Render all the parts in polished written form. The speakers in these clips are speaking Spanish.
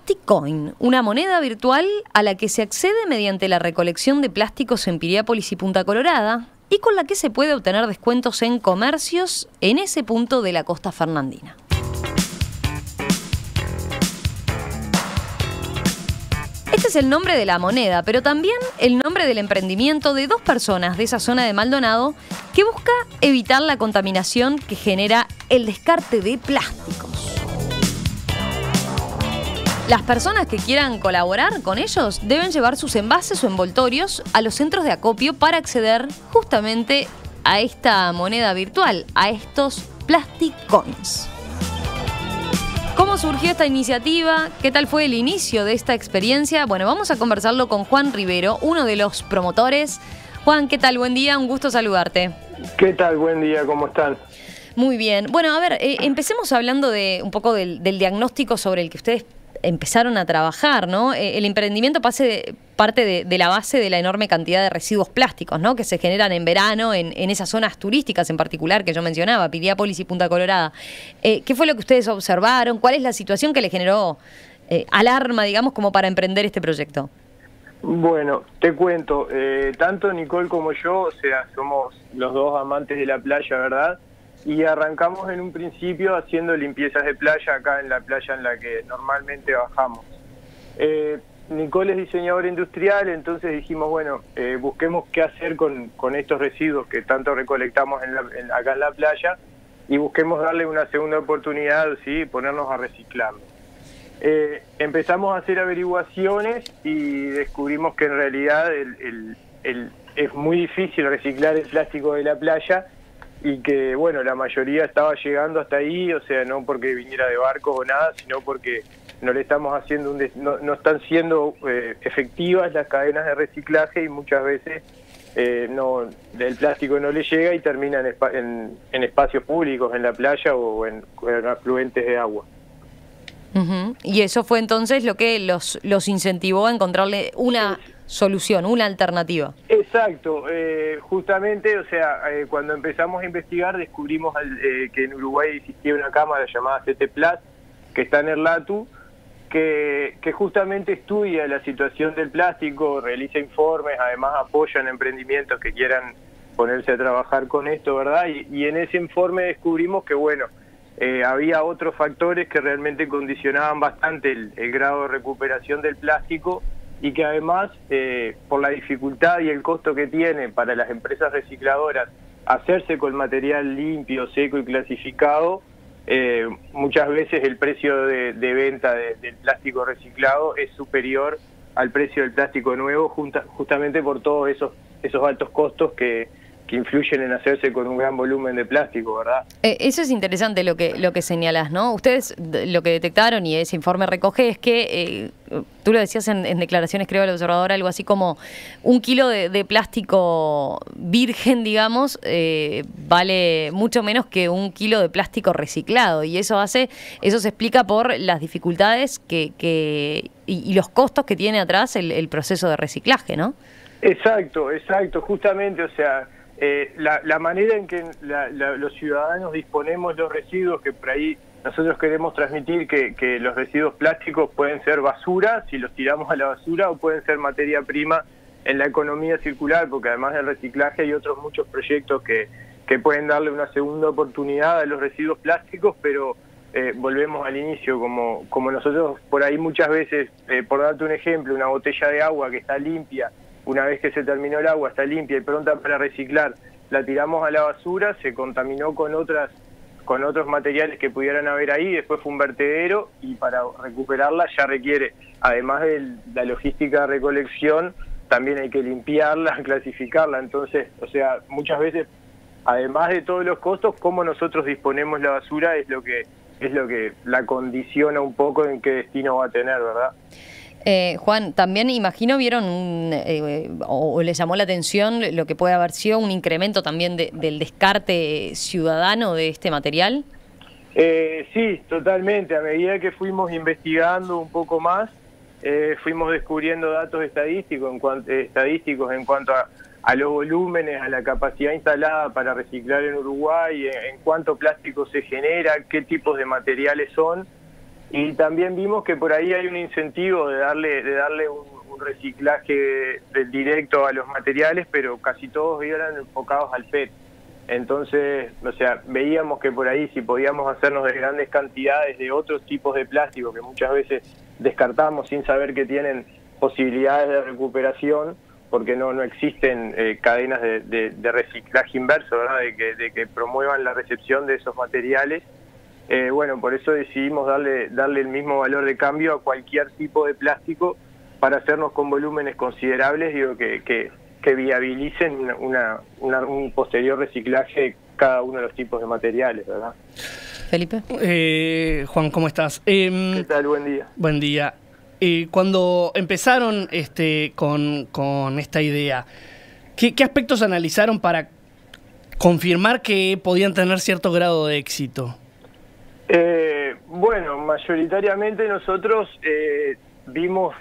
Plastic Coin, una moneda virtual a la que se accede mediante la recolección de plásticos en Piriápolis y Punta Colorada y con la que se puede obtener descuentos en comercios en ese punto de la costa fernandina. Este es el nombre de la moneda, pero también el nombre del emprendimiento de dos personas de esa zona de Maldonado que busca evitar la contaminación que genera el descarte de plásticos. Las personas que quieran colaborar con ellos deben llevar sus envases o envoltorios a los centros de acopio para acceder justamente a esta moneda virtual, a estos Plastic Coins. ¿Cómo surgió esta iniciativa? ¿Qué tal fue el inicio de esta experiencia? Bueno, vamos a conversarlo con Juan Rivero, uno de los promotores. Juan, ¿qué tal? Buen día, un gusto saludarte. ¿Qué tal? Buen día, ¿cómo están? Muy bien. Bueno, a ver, empecemos hablando de un poco del diagnóstico sobre el que ustedes empezaron a trabajar, ¿no? El emprendimiento parte de la base de la enorme cantidad de residuos plásticos, ¿no? Que se generan en verano en esas zonas turísticas en particular que yo mencionaba, Piriápolis y Punta Colorada. ¿Qué fue lo que ustedes observaron? ¿Cuál es la situación que les generó alarma, digamos, como para emprender este proyecto? Bueno, te cuento, tanto Nicole como yo, o sea, somos los dos amantes de la playa, ¿verdad? Y arrancamos en un principio haciendo limpiezas de playa acá en la playa en la que normalmente bajamos. Nicole es diseñadora industrial, entonces dijimos, bueno, busquemos qué hacer con estos residuos que tanto recolectamos acá en la playa y busquemos darle una segunda oportunidad, ¿sí? Ponernos a reciclarlo. Empezamos a hacer averiguaciones y descubrimos que en realidad es muy difícil reciclar el plástico de la playa y que, bueno, la mayoría estaba llegando hasta ahí, o sea, no porque viniera de barcos o nada, sino porque no le estamos haciendo no están siendo efectivas las cadenas de reciclaje y muchas veces el plástico no le llega y termina en espacios públicos, en la playa o en afluentes de agua. Uh-huh. Y eso fue entonces lo que los incentivó a encontrarle una solución, una alternativa. Exacto, justamente, o sea, cuando empezamos a investigar descubrimos que en Uruguay existía una cámara llamada CT Plus, que está en Erlatu, que justamente estudia la situación del plástico, realiza informes, además apoyan emprendimientos que quieran ponerse a trabajar con esto, ¿verdad? Y en ese informe descubrimos que, bueno, había otros factores que realmente condicionaban bastante el grado de recuperación del plástico y que además, por la dificultad y el costo que tiene para las empresas recicladoras hacerse con material limpio, seco y clasificado, muchas veces el precio de venta del plástico reciclado es superior al precio del plástico nuevo, justamente por todos esos altos costos que influyen en hacerse con un gran volumen de plástico, ¿verdad? Eso es interesante lo que señalás, ¿no? Ustedes lo que detectaron y ese informe recoge es que, tú lo decías en declaraciones, creo, al Observador, algo así como 1 kilo de plástico virgen, digamos, vale mucho menos que 1 kilo de plástico reciclado, y eso se explica por las dificultades y los costos que tiene atrás el proceso de reciclaje, ¿no? Exacto, justamente, o sea, la manera en que los ciudadanos disponemos los residuos, que por ahí nosotros queremos transmitir que los residuos plásticos pueden ser basura, si los tiramos a la basura, o pueden ser materia prima en la economía circular, porque además del reciclaje hay otros muchos proyectos que pueden darle una segunda oportunidad a los residuos plásticos, pero volvemos al inicio, como nosotros por ahí muchas veces, por darte un ejemplo, una botella de agua que está limpia, una vez que se terminó el agua, está limpia y pronta para reciclar, la tiramos a la basura, se contaminó con otros materiales que pudieran haber ahí, después fue un vertedero y para recuperarla ya requiere, además de la logística de recolección, también hay que limpiarla, clasificarla. Entonces, o sea, muchas veces, además de todos los costos, cómo nosotros disponemos la basura es lo que la condiciona un poco en qué destino va a tener, ¿verdad? Juan, también imagino vieron o les llamó la atención lo que puede haber sido un incremento también del descarte ciudadano de este material. Sí, totalmente. A medida que fuimos investigando un poco más, fuimos descubriendo datos estadísticos en cuanto a los volúmenes, a la capacidad instalada para reciclar en Uruguay, en cuánto plástico se genera, qué tipos de materiales son. Y también vimos que por ahí hay un incentivo de darle un reciclaje directo a los materiales, pero casi todos eran enfocados al PET. Entonces, o sea, veíamos que por ahí si podíamos hacernos de grandes cantidades de otros tipos de plástico que muchas veces descartamos sin saber que tienen posibilidades de recuperación, porque no existen cadenas de reciclaje inverso, ¿verdad? De que promuevan la recepción de esos materiales. Bueno, por eso decidimos darle el mismo valor de cambio a cualquier tipo de plástico para hacernos con volúmenes considerables, digo, que viabilicen un posterior reciclaje de cada uno de los tipos de materiales, ¿verdad? Felipe. Juan, ¿cómo estás? ¿Qué tal? Buen día. Buen día. Cuando empezaron con esta idea, ¿qué aspectos analizaron para confirmar que podían tener cierto grado de éxito? Bueno, mayoritariamente nosotros dijimos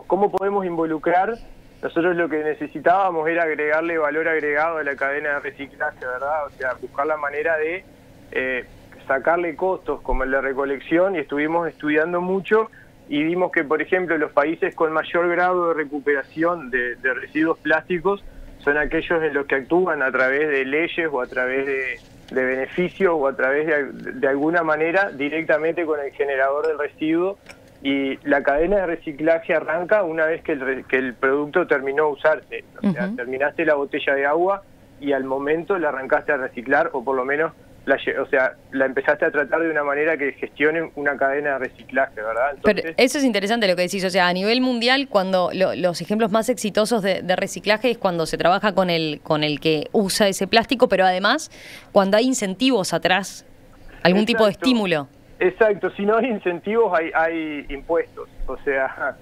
cómo podemos involucrar. Nosotros lo que necesitábamos era agregarle valor agregado a la cadena de reciclaje, ¿verdad? O sea, buscar la manera de sacarle costos como el de recolección, y estuvimos estudiando mucho y vimos que, por ejemplo, los países con mayor grado de recuperación de residuos plásticos son aquellos en los que actúan a través de leyes o a través de beneficios o a través de alguna manera directamente con el generador del residuo, y la cadena de reciclaje arranca una vez que el producto terminó de usarse. O sea, terminaste la botella de agua y al momento la arrancaste a reciclar, o por lo menos la empezaste a tratar de una manera que gestione una cadena de reciclaje, ¿verdad? Entonces, pero eso es interesante lo que decís, o sea, a nivel mundial, cuando los ejemplos más exitosos de reciclaje es cuando se trabaja con el que usa ese plástico, pero además cuando hay incentivos atrás, algún tipo de estímulo. Exacto, si no hay incentivos hay impuestos, o sea,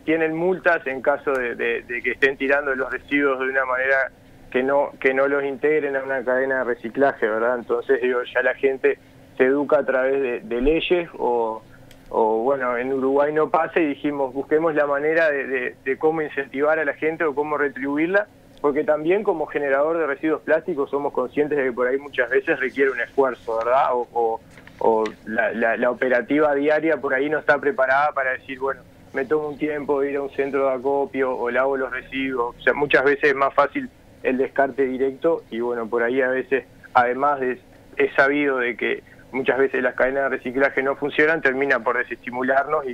tienen multas en caso de que estén tirando los residuos de una manera que no los integren a una cadena de reciclaje, ¿verdad? Entonces, digo, ya la gente se educa a través de leyes o bueno, en Uruguay no pasa, y dijimos, busquemos la manera de cómo incentivar a la gente o cómo retribuirla, porque también como generador de residuos plásticos somos conscientes de que por ahí muchas veces requiere un esfuerzo, ¿verdad? O la operativa diaria por ahí no está preparada para decir, bueno, me tomo un tiempo de ir a un centro de acopio o lavo los residuos. O sea, muchas veces es más fácil el descarte directo, y bueno, por ahí a veces, además es sabido de que muchas veces las cadenas de reciclaje no funcionan, termina por desestimularnos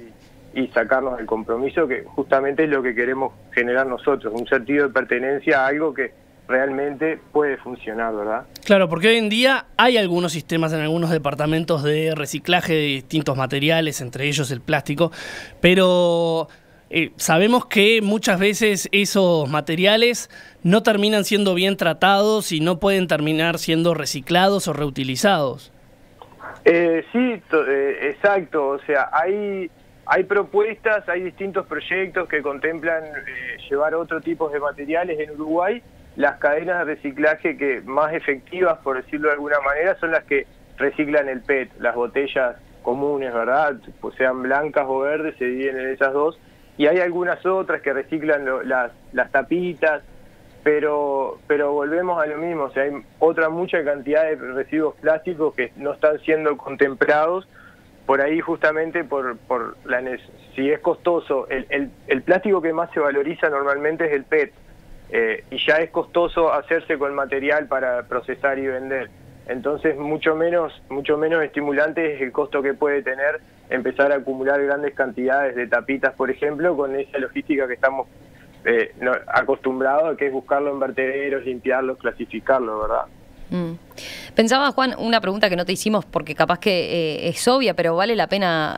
y sacarnos del compromiso, que justamente es lo que queremos generar nosotros, un sentido de pertenencia a algo que realmente puede funcionar, ¿verdad? Claro, porque hoy en día hay algunos sistemas en algunos departamentos de reciclaje de distintos materiales, entre ellos el plástico, pero sabemos que muchas veces esos materiales no terminan siendo bien tratados y no pueden terminar siendo reciclados o reutilizados. Sí, exacto, o sea, hay propuestas, hay distintos proyectos que contemplan llevar otro tipo de materiales en Uruguay. Las cadenas de reciclaje que más efectivas, por decirlo de alguna manera, son las que reciclan el PET, las botellas comunes, ¿verdad? Pues sean blancas o verdes, se dividen en esas dos. Y hay algunas otras que reciclan las tapitas, pero volvemos a lo mismo, o sea, hay mucha cantidad de residuos plásticos que no están siendo contemplados, por ahí justamente si es costoso. El plástico que más se valoriza normalmente es el PET, y ya es costoso hacerse con material para procesar y vender. Entonces mucho menos estimulante es el costo que puede tener empezar a acumular grandes cantidades de tapitas, por ejemplo, con esa logística que estamos acostumbrados, que es buscarlo en vertederos, limpiarlos, clasificarlo, ¿verdad? Pensaba, Juan, una pregunta que no te hicimos porque capaz que es obvia, pero vale la pena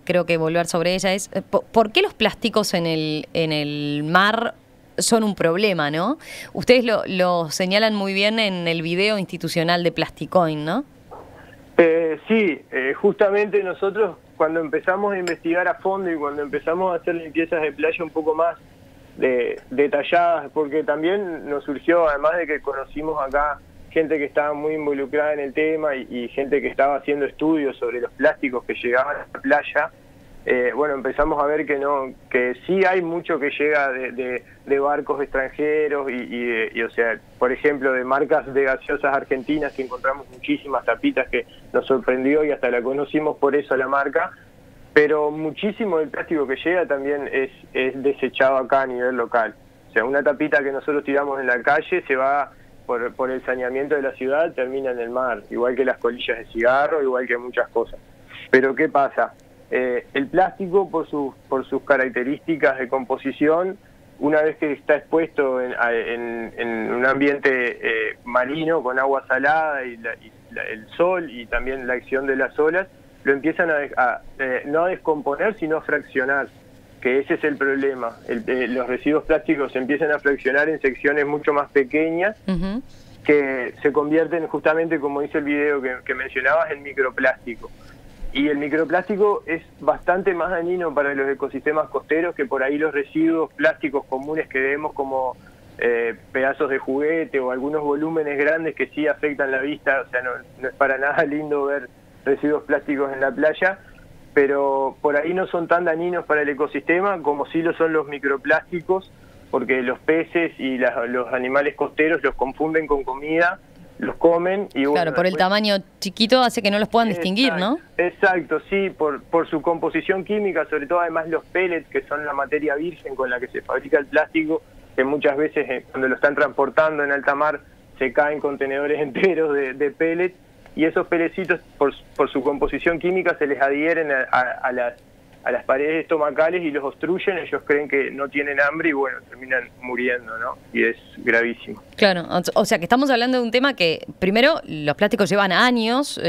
creo que volver sobre ella, es ¿por qué los plásticos en el mar son un problema, ¿no? Ustedes lo señalan muy bien en el video institucional de Plasticoin, ¿no? Sí, justamente nosotros cuando empezamos a investigar a fondo y cuando empezamos a hacer limpiezas de playa un poco más detalladas, porque también nos surgió, además de que conocimos acá gente que estaba muy involucrada en el tema y gente que estaba haciendo estudios sobre los plásticos que llegaban a la playa, bueno, empezamos a ver que no, que sí hay mucho que llega de barcos extranjeros o sea, por ejemplo, de marcas de gaseosas argentinas, que encontramos muchísimas tapitas que nos sorprendió y hasta la conocimos por eso la marca, pero muchísimo del plástico que llega también es desechado acá a nivel local. O sea, una tapita que nosotros tiramos en la calle se va por el saneamiento de la ciudad, termina en el mar, igual que las colillas de cigarro, igual que muchas cosas. Pero ¿qué pasa? El plástico, por sus características de composición, una vez que está expuesto en un ambiente marino con agua salada y el sol y también la acción de las olas, lo empiezan no a descomponer, sino a fraccionar, que ese es el problema. Los residuos plásticos se empiezan a fraccionar en secciones mucho más pequeñas, que se convierten justamente, como dice el video que mencionabas, en microplástico. Y el microplástico es bastante más dañino para los ecosistemas costeros que por ahí los residuos plásticos comunes que vemos, como pedazos de juguete o algunos volúmenes grandes que sí afectan la vista. O sea, no es para nada lindo ver residuos plásticos en la playa, pero por ahí no son tan dañinos para el ecosistema como sí lo son los microplásticos, porque los peces y los animales costeros los confunden con comida, los comen y bueno, claro, por el tamaño chiquito hace que no los puedan distinguir, ¿no? Exacto, sí, por su composición química, sobre todo además los pellets, que son la materia virgen con la que se fabrica el plástico, que muchas veces cuando lo están transportando en alta mar se caen contenedores enteros de pellets, y esos pellecitos por su composición química se les adhieren a las paredes estomacales y los obstruyen. Ellos creen que no tienen hambre y bueno, terminan muriendo, ¿no? Y es gravísimo. Claro, o sea que estamos hablando de un tema que, primero, los plásticos llevan años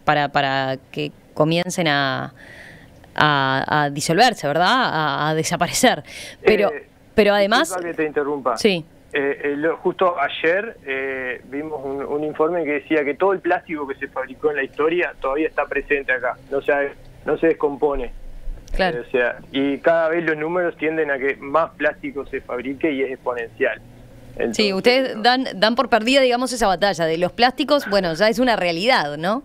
para que comiencen a disolverse, ¿verdad? A desaparecer. Pero además... Disculpa que te interrumpa. Sí. Justo ayer vimos un informe que decía que todo el plástico que se fabricó en la historia todavía está presente acá, no se descompone. Claro. O sea, y cada vez los números tienden a que más plástico se fabrique y es exponencial. Entonces, sí, ustedes dan por perdida, digamos, esa batalla de los plásticos. Bueno, ya es una realidad, ¿no?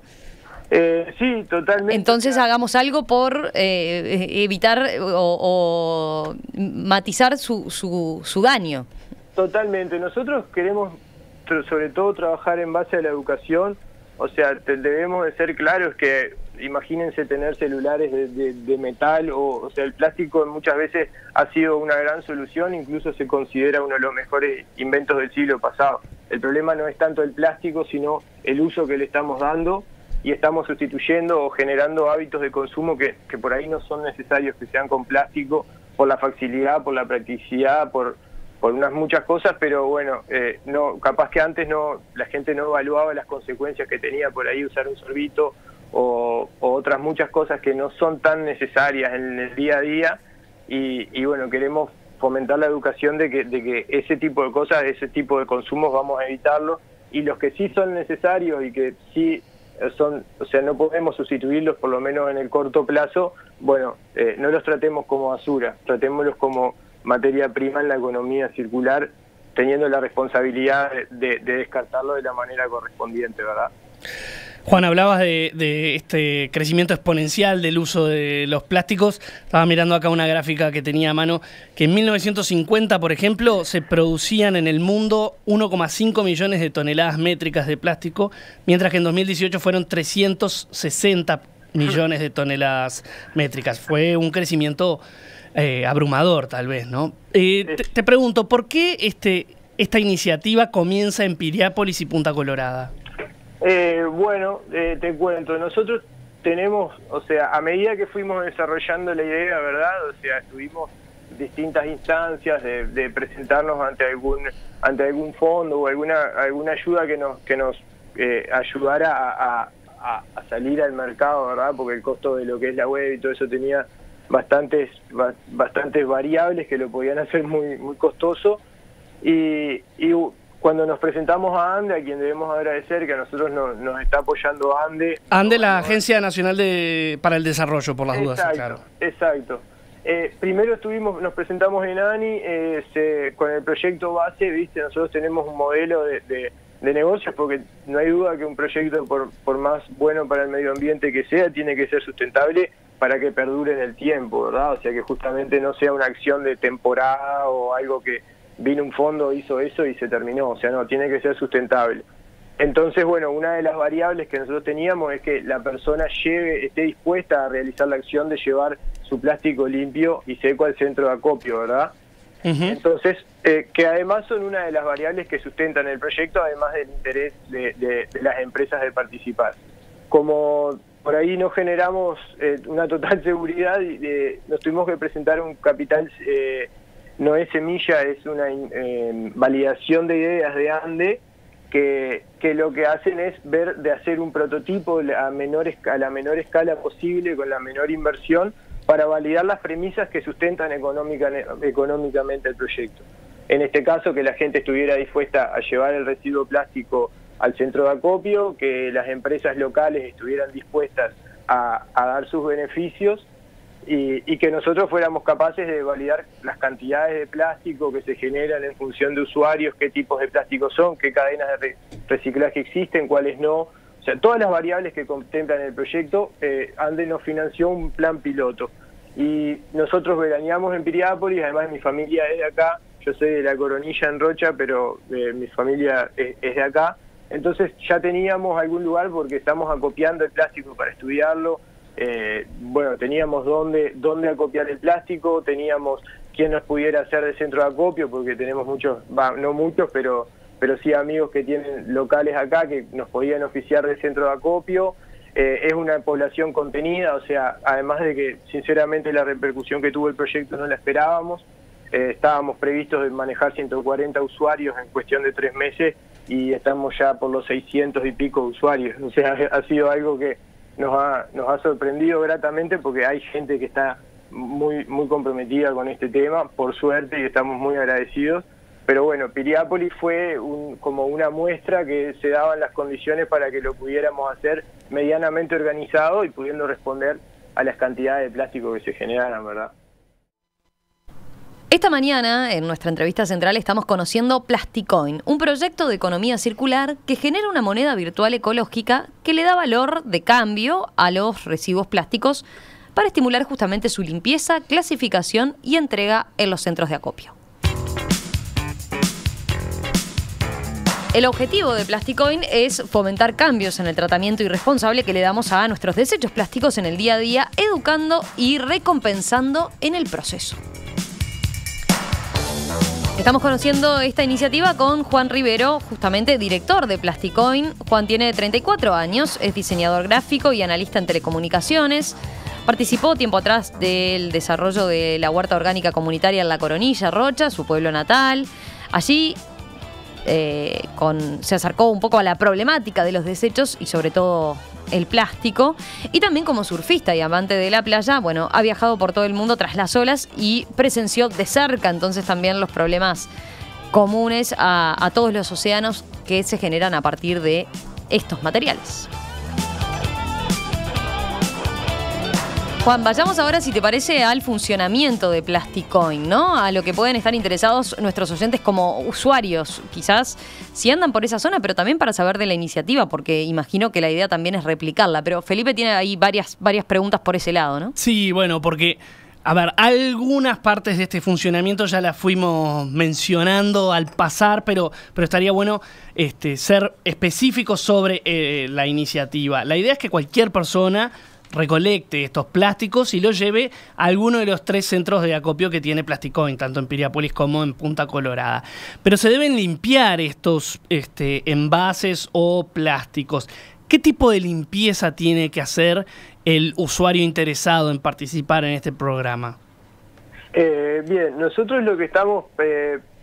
Sí, totalmente. Entonces hagamos algo por evitar o matizar su daño. Totalmente. Nosotros queremos, sobre todo, trabajar en base a la educación. O sea, debemos de ser claros que, imagínense tener celulares de metal, o sea, el plástico muchas veces ha sido una gran solución, incluso se considera uno de los mejores inventos del siglo pasado. El problema no es tanto el plástico, sino el uso que le estamos dando, y estamos sustituyendo o generando hábitos de consumo que por ahí no son necesarios que sean con plástico, por la facilidad, por la practicidad, por unas muchas cosas, pero bueno, no, capaz que antes la gente no evaluaba las consecuencias que tenía por ahí usar un sorbito o otras muchas cosas que no son tan necesarias en el día a día, y bueno, queremos fomentar la educación de que ese tipo de cosas, ese tipo de consumos vamos a evitarlo, y los que sí son necesarios y que sí son, o sea, no podemos sustituirlos por lo menos en el corto plazo, bueno, no los tratemos como basura, tratémoslos como materia prima en la economía circular, teniendo la responsabilidad de descartarlo de la manera correspondiente, ¿verdad? Juan, hablabas de este crecimiento exponencial del uso de los plásticos. Estaba mirando acá una gráfica que tenía a mano, que en 1950, por ejemplo, se producían en el mundo 1,5 millones de toneladas métricas de plástico, mientras que en 2018 fueron 360 millones de toneladas métricas. Fue un crecimiento abrumador, tal vez, ¿no? Te pregunto, ¿por qué esta iniciativa comienza en Piriápolis y Punta Colorada? Bueno, te cuento, nosotros tenemos, o sea, a medida que fuimos desarrollando la idea, ¿verdad? O sea, estuvimos distintas instancias de presentarnos ante algún fondo o alguna ayuda que nos ayudara a salir al mercado, ¿verdad? Porque el costo de lo que es la web y todo eso tenía bastantes variables que lo podían hacer muy, muy costoso, y cuando nos presentamos a ANDE, a quien debemos agradecer, que a nosotros nos está apoyando ANDE. ANDE, la Agencia Nacional para el Desarrollo, por las dudas. Claro. Exacto. Primero nos presentamos en ANI con el proyecto base, ¿viste? Nosotros tenemos un modelo de negocios, porque no hay duda que un proyecto, por más bueno para el medio ambiente que sea, tiene que ser sustentable para que perdure en el tiempo, ¿verdad? O sea, que justamente no sea una acción de temporada o algo que vino un fondo, hizo eso y se terminó. O sea, no, tiene que ser sustentable. Entonces, bueno, una de las variables que nosotros teníamos es que la persona esté dispuesta a realizar la acción de llevar su plástico limpio y seco al centro de acopio, ¿verdad? Entonces, que además son una de las variables que sustentan el proyecto, además del interés de las empresas de participar. Como por ahí no generamos una total seguridad, nos tuvimos que presentar un capital, no es semilla, es una validación de ideas de ANDE, que lo que hacen es ver de hacer un prototipo a la menor escala posible, con la menor inversión, para validar las premisas que sustentan económicamente el proyecto. En este caso, que la gente estuviera dispuesta a llevar el residuo plástico al centro de acopio, que las empresas locales estuvieran dispuestas a dar sus beneficios y que nosotros fuéramos capaces de validar las cantidades de plástico que se generan en función de usuarios, qué tipos de plástico son, qué cadenas de reciclaje existen, cuáles no. O sea, todas las variables que contemplan el proyecto, ANDE nos financió un plan piloto. Y nosotros veraneamos en Piriápolis, además mi familia es de acá, yo soy de La Coronilla en Rocha, pero mi familia es de acá. Entonces ya teníamos algún lugar porque estamos acopiando el plástico para estudiarlo. Bueno, teníamos dónde acopiar el plástico, teníamos quién nos pudiera hacer de centro de acopio, porque tenemos muchos, no muchos, pero sí amigos que tienen locales acá que nos podían oficiar de centro de acopio. Es una población contenida, o sea, además de que sinceramente la repercusión que tuvo el proyecto no la esperábamos. Estábamos previstos de manejar 140 usuarios en cuestión de 3 meses y estamos ya por los 600 y pico usuarios. O sea, ha sido algo que nos ha sorprendido gratamente, porque hay gente que está muy comprometida con este tema, por suerte, y estamos muy agradecidos. Pero bueno, Piriápolis fue como una muestra que se daban las condiciones para que lo pudiéramos hacer medianamente organizado y pudiendo responder a las cantidades de plástico que se generaran, ¿verdad? Esta mañana, en nuestra entrevista central, estamos conociendo Plasticoin, un proyecto de economía circular que genera una moneda virtual ecológica que le da valor de cambio a los residuos plásticos para estimular justamente su limpieza, clasificación y entrega en los centros de acopio. El objetivo de Plasticoin es fomentar cambios en el tratamiento irresponsable que le damos a nuestros desechos plásticos en el día a día, educando y recompensando en el proceso. Estamos conociendo esta iniciativa con Juan Rivero, justamente director de Plasticoin. Juan tiene 34 años, es diseñador gráfico y analista en telecomunicaciones. Participó tiempo atrás del desarrollo de la huerta orgánica comunitaria en La Coronilla, Rocha, su pueblo natal. Allí se acercó un poco a la problemática de los desechos y sobre todo el plástico, y también como surfista y amante de la playa, bueno, ha viajado por todo el mundo tras las olas y presenció de cerca entonces también los problemas comunes a todos los océanos que se generan a partir de estos materiales. Juan, vayamos ahora, si te parece, al funcionamiento de Plasticoin, ¿no? A lo que pueden estar interesados nuestros oyentes como usuarios, quizás, si andan por esa zona, pero también para saber de la iniciativa, porque imagino que la idea también es replicarla. Pero Felipe tiene ahí varias preguntas por ese lado, ¿no? Sí, bueno, porque, a ver, algunas partes de este funcionamiento ya las fuimos mencionando al pasar, pero estaría bueno ser específicos sobre la iniciativa. La idea es que cualquier persona recolecte estos plásticos y los lleve a alguno de los 3 centros de acopio que tiene Plasticoin, tanto en Piriápolis como en Punta Colorada. Pero se deben limpiar estos envases o plásticos. ¿Qué tipo de limpieza tiene que hacer el usuario interesado en participar en este programa? Bien, nosotros lo que estamos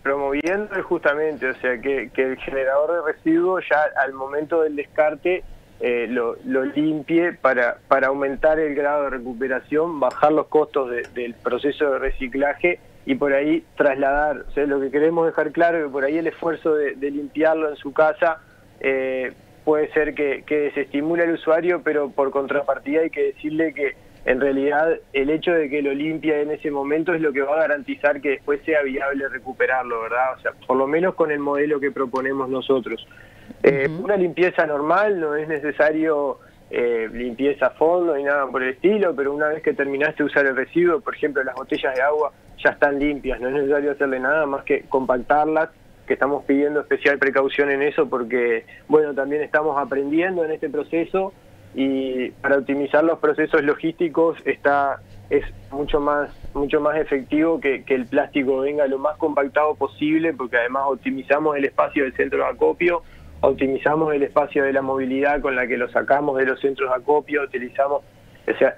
promoviendo es justamente, o sea, que el generador de residuos ya al momento del descarte lo limpie para aumentar el grado de recuperación, bajar los costos del proceso de reciclaje y por ahí trasladar. O sea, lo que queremos dejar claro es que por ahí el esfuerzo de limpiarlo en su casa puede ser que desestimule al usuario, pero por contrapartida hay que decirle que en realidad el hecho de que lo limpie en ese momento es lo que va a garantizar que después sea viable recuperarlo, ¿verdad? O sea, por lo menos con el modelo que proponemos nosotros. Una limpieza normal, no es necesario limpieza a fondo ni nada por el estilo, pero una vez que terminaste de usar el residuo, por ejemplo, las botellas de agua ya están limpias, no es necesario hacerle nada más que compactarlas, que estamos pidiendo especial precaución en eso porque, bueno, también estamos aprendiendo en este proceso y para optimizar los procesos logísticos es mucho más efectivo que el plástico venga lo más compactado posible, porque además optimizamos el espacio del centro de acopio, optimizamos el espacio de la movilidad con la que lo sacamos de los centros de acopio, utilizamos, o sea,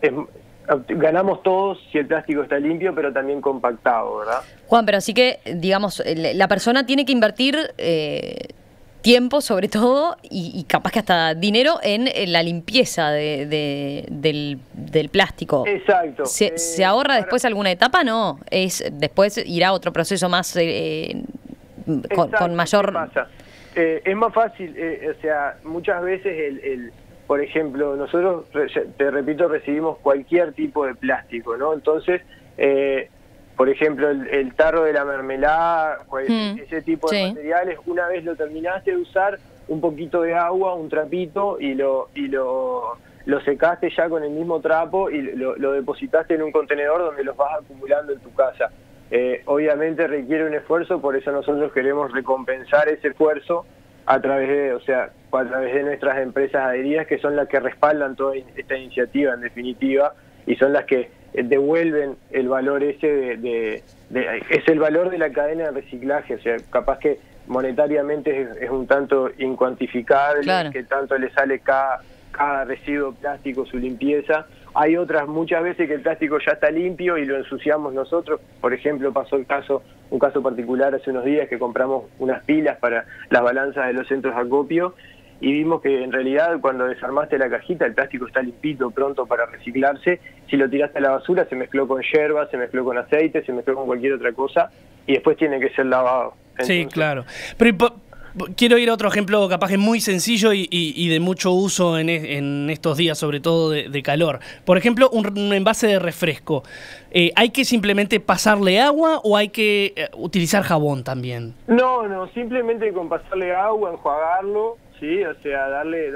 ganamos todos si el plástico está limpio, pero también compactado, ¿verdad? Juan, pero así que, digamos, la persona tiene que invertir tiempo, sobre todo, y capaz que hasta dinero en la limpieza del plástico. Exacto. ¿Se ahorra después alguna etapa? No, después irá a otro proceso más con mayor... ¿Qué pasa? Es más fácil, o sea, muchas veces por ejemplo, nosotros, te repito, recibimos cualquier tipo de plástico, ¿no? Entonces, por ejemplo, el tarro de la mermelada, ese tipo de materiales, una vez lo terminaste de usar, un poquito de agua, un trapito, y lo secaste ya con el mismo trapo y lo depositaste en un contenedor donde los vas acumulando en tu casa. Obviamente requiere un esfuerzo, por eso nosotros queremos recompensar ese esfuerzo a través de nuestras empresas adheridas, que son las que respaldan toda esta iniciativa en definitiva, y son las que devuelven el valor ese es el valor de la cadena de reciclaje. O sea, capaz que monetariamente es un tanto incuantificable, claro, que tanto le sale cada residuo plástico su limpieza. Hay otras muchas veces que el plástico ya está limpio y lo ensuciamos nosotros. Por ejemplo, pasó un caso particular hace unos días que compramos unas pilas para las balanzas de los centros de acopio y vimos que en realidad cuando desarmaste la cajita el plástico está limpito, pronto para reciclarse. Si lo tiraste a la basura se mezcló con yerba, se mezcló con aceite, se mezcló con cualquier otra cosa y después tiene que ser lavado. Entonces, sí, claro. Pero quiero ir a otro ejemplo capaz que muy sencillo y de mucho uso en estos días, sobre todo de calor. Por ejemplo, un envase de refresco. ¿Hay que simplemente pasarle agua o hay que utilizar jabón también? No, simplemente con pasarle agua, enjuagarlo, ¿sí? O sea, darle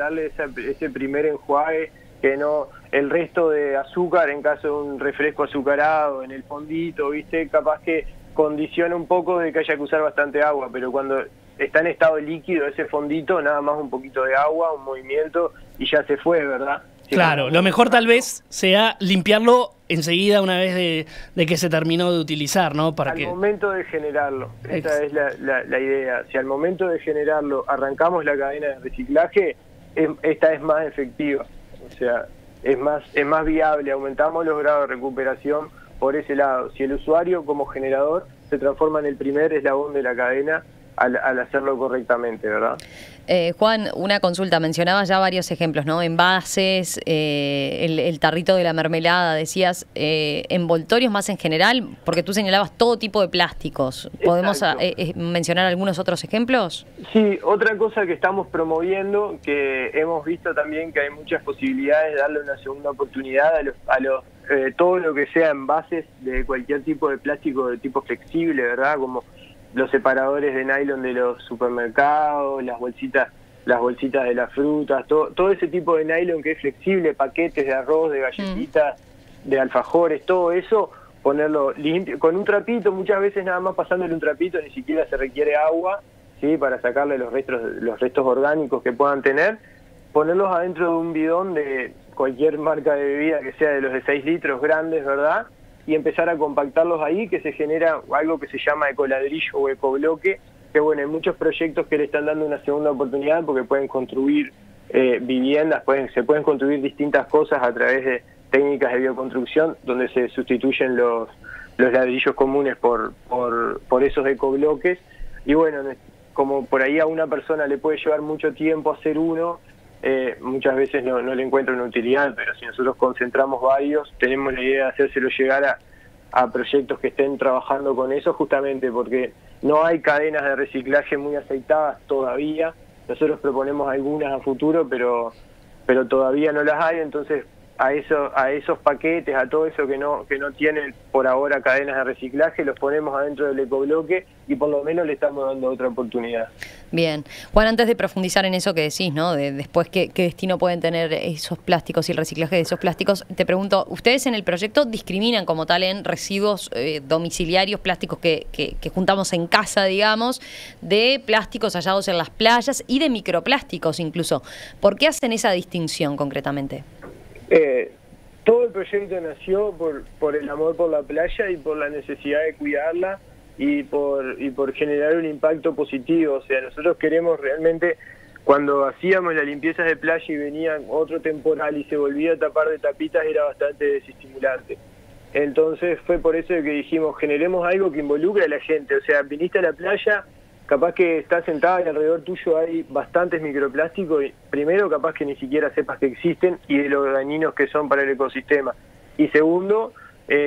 ese primer enjuague, que no el resto de azúcar, en caso de un refresco azucarado, en el fondito, ¿viste? Capaz que condiciona un poco de que haya que usar bastante agua, pero cuando está en estado líquido ese fondito, nada más un poquito de agua, un movimiento y ya se fue, ¿verdad? Sí, claro, lo mejor tal vez sea limpiarlo enseguida una vez de que se terminó de utilizar, ¿no? Al momento de generarlo, esa es la idea. Si al momento de generarlo arrancamos la cadena de reciclaje, esta es más efectiva, o sea, es más viable, aumentamos los grados de recuperación por ese lado. Si el usuario como generador se transforma en el primer eslabón de la cadena, al hacerlo correctamente, ¿verdad? Juan, una consulta, mencionabas ya varios ejemplos, ¿no? Envases, el tarrito de la mermelada, decías, envoltorios más en general, porque tú señalabas todo tipo de plásticos. ¿Podemos mencionar algunos otros ejemplos? Sí, otra cosa que estamos promoviendo, que hemos visto también que hay muchas posibilidades de darle una segunda oportunidad a los todo lo que sea envases de cualquier tipo de plástico de tipo flexible, ¿verdad? Como los separadores de nylon de los supermercados, las bolsitas de las frutas, todo ese tipo de nylon que es flexible, paquetes de arroz, de galletitas, de alfajores, todo eso, ponerlo limpio, con un trapito, muchas veces nada más pasándole un trapito, ni siquiera se requiere agua, ¿sí? Para sacarle los restos orgánicos que puedan tener, ponerlos adentro de un bidón de cualquier marca de bebida que sea de los de 6 litros grandes, ¿verdad? Y empezar a compactarlos ahí, que se genera algo que se llama ecoladrillo o ecobloque, que bueno, hay muchos proyectos que le están dando una segunda oportunidad porque pueden construir viviendas, se pueden construir distintas cosas a través de técnicas de bioconstrucción, donde se sustituyen los ladrillos comunes por esos ecobloques, y bueno, como por ahí a una persona le puede llevar mucho tiempo hacer uno, muchas veces no le encuentra una utilidad, pero si nosotros concentramos varios, tenemos la idea de hacérselo llegar a proyectos que estén trabajando con eso, justamente porque no hay cadenas de reciclaje muy aceitadas todavía. Nosotros proponemos algunas a futuro, pero todavía no las hay, entonces a esos paquetes, a todo eso que no tienen por ahora cadenas de reciclaje, los ponemos adentro del ecobloque y por lo menos le estamos dando otra oportunidad. Bien. Juan, antes de profundizar en eso que decís, ¿no? De después qué destino pueden tener esos plásticos y el reciclaje de esos plásticos, te pregunto, ¿ustedes en el proyecto discriminan como tal en residuos domiciliarios, plásticos que juntamos en casa, digamos, de plásticos hallados en las playas y de microplásticos incluso? ¿Por qué hacen esa distinción concretamente? Todo el proyecto nació por el amor por la playa y por la necesidad de cuidarla y por generar un impacto positivo. O sea, nosotros queremos realmente, cuando hacíamos las limpiezas de playa y venía otro temporal y se volvía a tapar de tapitas, era bastante desestimulante. Entonces fue por eso que dijimos, generemos algo que involucre a la gente. O sea, viniste a la playa, capaz que estás sentada y alrededor tuyo hay bastantes microplásticos, y primero capaz que ni siquiera sepas que existen y de lo dañinos que son para el ecosistema. Y segundo,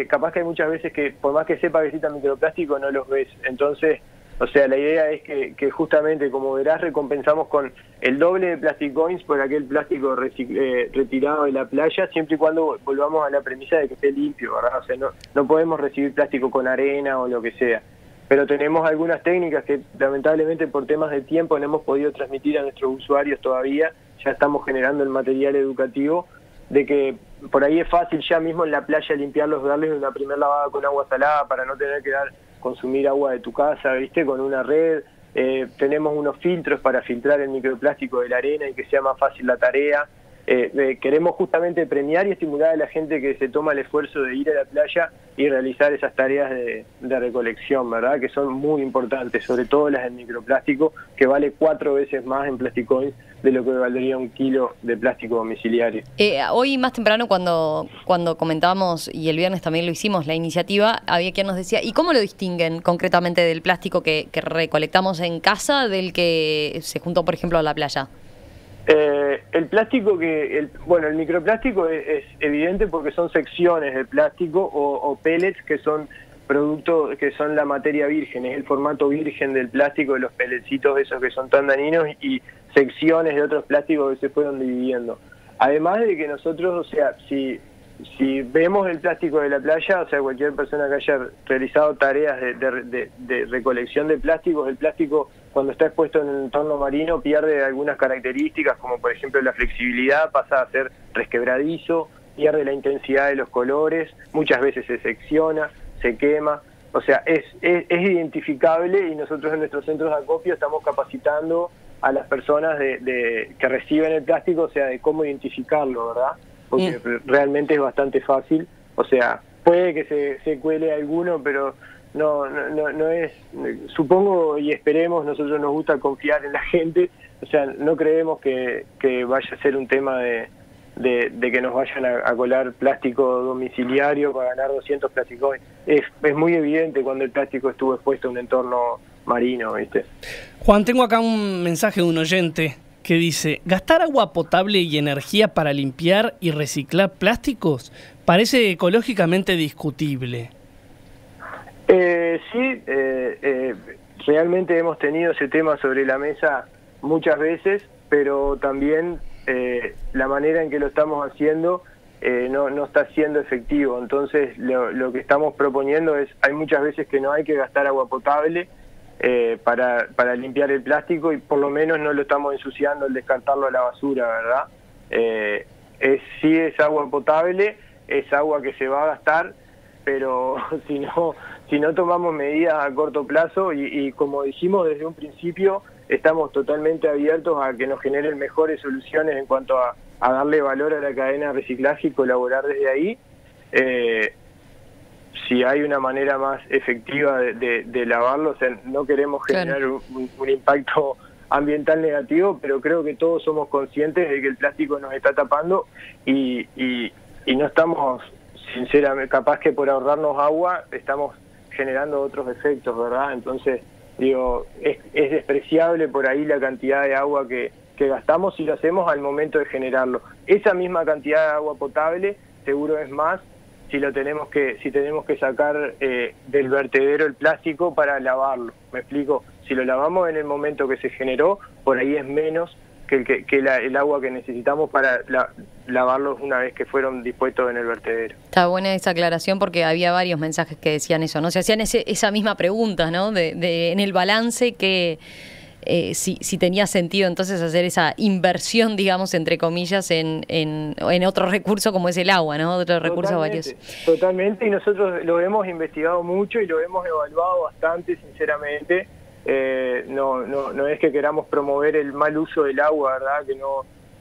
capaz que hay muchas veces que por más que sepa que existen microplásticos no los ves. Entonces, o sea, la idea es que justamente, como verás, recompensamos con el doble de Plastic Coins por aquel plástico retirado de la playa, siempre y cuando volvamos a la premisa de que esté limpio, ¿verdad? O sea, no podemos recibir plástico con arena o lo que sea. Pero tenemos algunas técnicas que lamentablemente por temas de tiempo no hemos podido transmitir a nuestros usuarios todavía. Ya estamos generando el material educativo de que por ahí es fácil ya mismo en la playa limpiarlos, darles una primera lavada con agua salada para no tener que consumir agua de tu casa, ¿viste? Con una red. Tenemos unos filtros para filtrar el microplástico de la arena y que sea más fácil la tarea. Queremos justamente premiar y estimular a la gente que se toma el esfuerzo de ir a la playa y realizar esas tareas de recolección, ¿verdad? Que son muy importantes, sobre todo las del microplástico, que vale 4 veces más en Plastic Coins de lo que valdría 1 kilo de plástico domiciliario. Hoy más temprano cuando comentábamos, y el viernes también lo hicimos, la iniciativa, había quien nos decía, ¿y cómo lo distinguen concretamente del plástico que recolectamos en casa del que se juntó, por ejemplo, a la playa? El plástico el microplástico es evidente porque son secciones de plástico o pellets que son productos, que son la materia virgen, es el formato virgen del plástico, de los pelletcitos esos que son tan dañinos y secciones de otros plásticos que se fueron dividiendo. Además de que nosotros, o sea, si vemos el plástico de la playa, o sea, cualquier persona que haya realizado tareas de recolección de plásticos, el plástico cuando está expuesto en el entorno marino pierde algunas características, como por ejemplo la flexibilidad, pasa a ser resquebradizo, pierde la intensidad de los colores, muchas veces se secciona, se quema, o sea, es identificable y nosotros en nuestros centros de acopio estamos capacitando a las personas que reciben el plástico, o sea, de cómo identificarlo, ¿verdad? Porque realmente es bastante fácil, o sea, puede que se cuele alguno, pero no es, supongo y esperemos, nosotros nos gusta confiar en la gente, o sea, no creemos que vaya a ser un tema de que nos vayan a colar plástico domiciliario para ganar 200 plásticos. Es muy evidente cuando el plástico estuvo expuesto a un entorno marino, ¿viste? Juan, tengo acá un mensaje de un oyente que dice, ¿gastar agua potable y energía para limpiar y reciclar plásticos parece ecológicamente discutible? Sí, realmente hemos tenido ese tema sobre la mesa muchas veces, pero también la manera en que lo estamos haciendo no está siendo efectivo. Entonces lo que estamos proponiendo es, hay muchas veces que no hay que gastar agua potable para limpiar el plástico y por lo menos no lo estamos ensuciando al descartarlo a la basura, ¿verdad? Sí es agua potable, es agua que se va a gastar, pero si no tomamos medidas a corto plazo y como dijimos desde un principio, estamos totalmente abiertos a que nos generen mejores soluciones en cuanto a darle valor a la cadena de reciclaje y colaborar desde ahí. Si hay una manera más efectiva de lavarlo, o sea, no queremos generar un impacto ambiental negativo, pero creo que todos somos conscientes de que el plástico nos está tapando y no estamos, sinceramente, capaz que por ahorrarnos agua estamos generando otros efectos, ¿verdad? Entonces, digo, es despreciable por ahí la cantidad de agua que gastamos si lo hacemos al momento de generarlo. Esa misma cantidad de agua potable seguro es más si tenemos que sacar del vertedero el plástico para lavarlo. ¿Me explico? Si lo lavamos en el momento que se generó, por ahí es menos el agua que necesitamos para lavarlos una vez que fueron dispuestos en el vertedero. Está buena esa aclaración porque había varios mensajes que decían eso, ¿no? Se hacían esa misma pregunta, ¿no? En el balance que si tenía sentido entonces hacer esa inversión, digamos, entre comillas, en otro recurso como es el agua, ¿no? Otro recurso varios. Totalmente, y nosotros lo hemos investigado mucho y lo hemos evaluado bastante, sinceramente. No es que queramos promover el mal uso del agua, ¿verdad?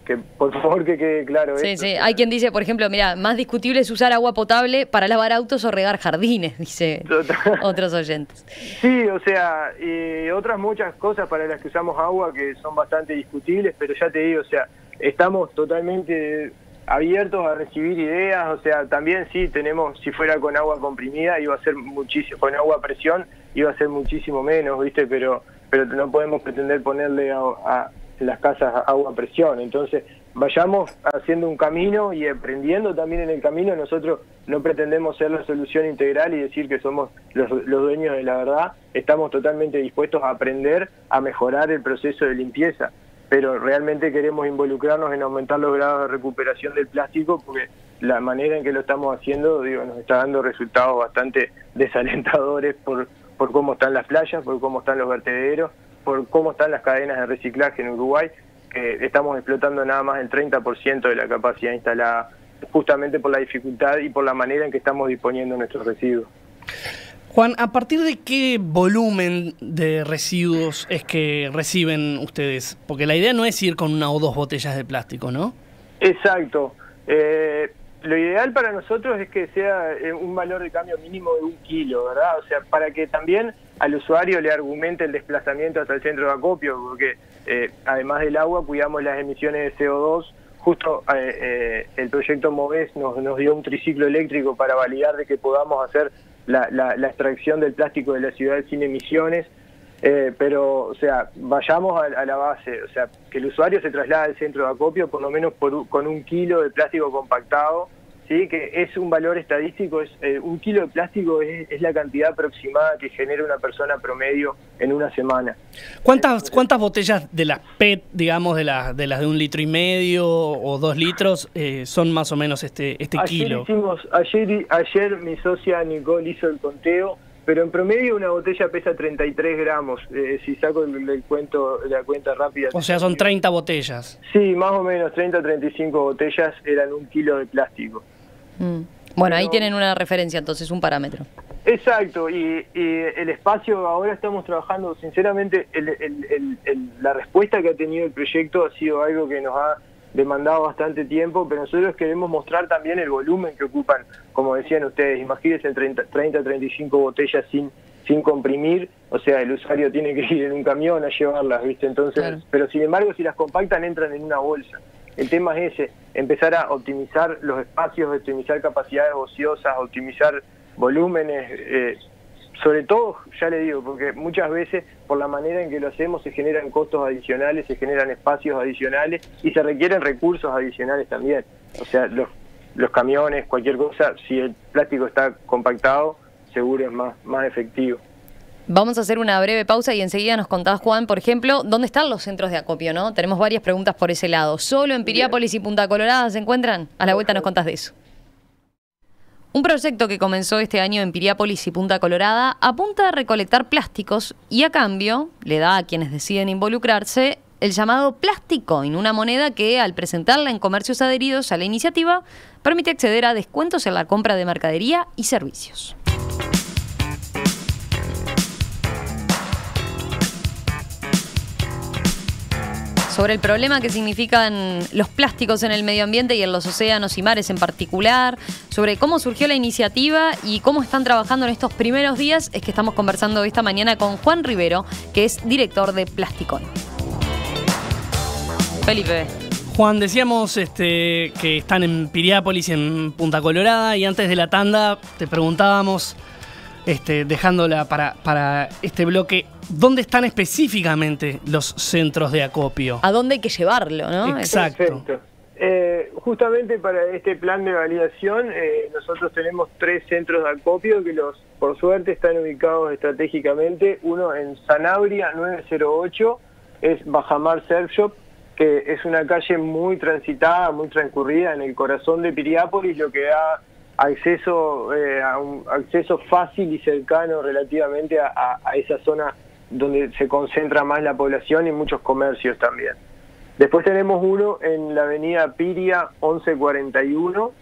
Que por favor que quede claro sí, esto. Sí, hay quien dice, por ejemplo, mira, más discutible es usar agua potable para lavar autos o regar jardines, dice otros oyentes. Sí, o sea, y otras muchas cosas para las que usamos agua que son bastante discutibles, pero ya te digo, o sea, estamos totalmente abiertos a recibir ideas, o sea, también sí tenemos, si fuera con agua comprimida iba a ser muchísimo, con agua a presión iba a ser muchísimo menos, ¿viste? Pero no podemos pretender ponerle a las casas agua a presión, entonces vayamos haciendo un camino y aprendiendo también en el camino. Nosotros no pretendemos ser la solución integral y decir que somos los dueños de la verdad, estamos totalmente dispuestos a aprender a mejorar el proceso de limpieza, pero realmente queremos involucrarnos en aumentar los grados de recuperación del plástico porque la manera en que lo estamos haciendo, digo, nos está dando resultados bastante desalentadores por cómo están las playas, por cómo están los vertederos, por cómo están las cadenas de reciclaje en Uruguay, que estamos explotando nada más el 30% de la capacidad instalada, justamente por la dificultad y por la manera en que estamos disponiendo nuestros residuos. Juan, ¿a partir de qué volumen de residuos es que reciben ustedes? Porque la idea no es ir con una o dos botellas de plástico, ¿no? Exacto. Lo ideal para nosotros es que sea un valor de cambio mínimo de 1 kilo, ¿verdad? O sea, para que también al usuario le argumente el desplazamiento hasta el centro de acopio, porque además del agua cuidamos las emisiones de CO2. Justo el proyecto MOVES nos dio un triciclo eléctrico para validar de que podamos hacer la extracción del plástico de la ciudad sin emisiones. Pero, o sea, vayamos a la base, o sea, que el usuario se traslade al centro de acopio por lo menos con 1 kilo de plástico compactado, ¿sí? Que es un valor estadístico, 1 kilo de plástico es la cantidad aproximada que genera una persona promedio en una semana. ¿Cuántas botellas de las PET, digamos, de las de 1,5 litros o 2 litros, son más o menos este kilo? Ayer mi socia Nicole hizo el conteo, pero en promedio una botella pesa 33 gramos, si saco la cuenta rápida. O sea, son 30 botellas. Sí, más o menos 30 o 35 botellas eran 1 kilo de plástico. Bueno, ahí tienen una referencia, entonces, un parámetro. Exacto, y el espacio, ahora estamos trabajando, sinceramente, la respuesta que ha tenido el proyecto ha sido algo que nos ha demandado bastante tiempo, pero nosotros queremos mostrar también el volumen que ocupan, como decían ustedes, imagínense 30 35 botellas sin comprimir, o sea, el usuario tiene que ir en un camión a llevarlas, ¿viste? Entonces, claro. Pero sin embargo, si las compactan, entran en una bolsa. El tema es ese, empezar a optimizar los espacios, optimizar capacidades ociosas, optimizar volúmenes, sobre todo, ya le digo, porque muchas veces por la manera en que lo hacemos se generan costos adicionales, se generan espacios adicionales y se requieren recursos adicionales también. O sea, los camiones, cualquier cosa, si el plástico está compactado, seguro es más efectivo. Vamos a hacer una breve pausa y enseguida nos contás, Juan, por ejemplo, ¿dónde están los centros de acopio, no? Tenemos varias preguntas por ese lado. ¿Solo en Piriápolis y Punta Colorada se encuentran? A la vuelta nos contás de eso. Un proyecto que comenzó este año en Piriápolis y Punta Colorada apunta a recolectar plásticos y a cambio le da a quienes deciden involucrarse el llamado Plasticoin, una moneda que al presentarla en comercios adheridos a la iniciativa permite acceder a descuentos en la compra de mercadería y servicios. Sobre el problema que significan los plásticos en el medio ambiente y en los océanos y mares en particular, sobre cómo surgió la iniciativa y cómo están trabajando en estos primeros días, es que estamos conversando esta mañana con Juan Rivero, que es director de Plasticoin. Felipe. Juan, decíamos que están en Piriápolis y en Punta Colorada, y antes de la tanda te preguntábamos, dejándola para este bloque, ¿dónde están específicamente los centros de acopio? ¿A dónde hay que llevarlo, no? Exacto. Justamente para este plan de validación, nosotros tenemos 3 centros de acopio que por suerte están ubicados estratégicamente. Uno en Sanabria 908, es Bajamar Surf Shop, que es una calle muy transitada, muy transcurrida en el corazón de Piriápolis, lo que da acceso a un acceso fácil y cercano relativamente a esa zona donde se concentra más la población y muchos comercios también. Después tenemos uno en la avenida Piria 1141,